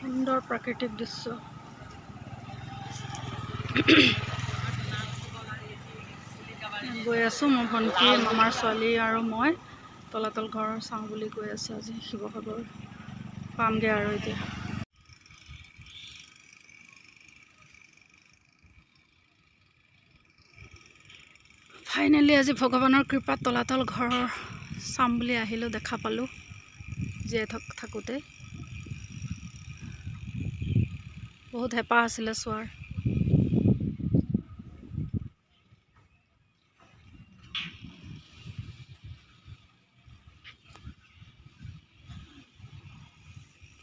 সুন্দৰ প্ৰাকৃতিক দৃশ্য। গৈ আছোঁ মোৰ ভণ্টি, মামাৰ ছোৱালী আৰু মই তলাতল ঘৰ চাওঁ বুলি গৈ আছোঁ। আজি শিৱসাগৰ পামগৈ আৰু এতিয়া। ফাইনেলি আজি ভগৱানৰ কৃপাত তলাতল ঘৰ চাম বুলি আহিলোঁ, দেখা পালোঁ জীয়াই থাকোঁতে। বহুত হেঁপাহ আছিলে চোৱাৰ।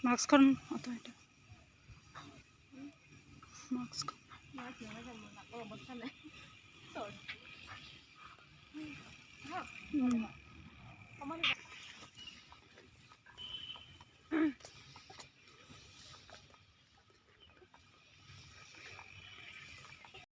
মাস্কখন আঁতৰাই দিয়ক। মাস্কখন অৱস্থা নাই।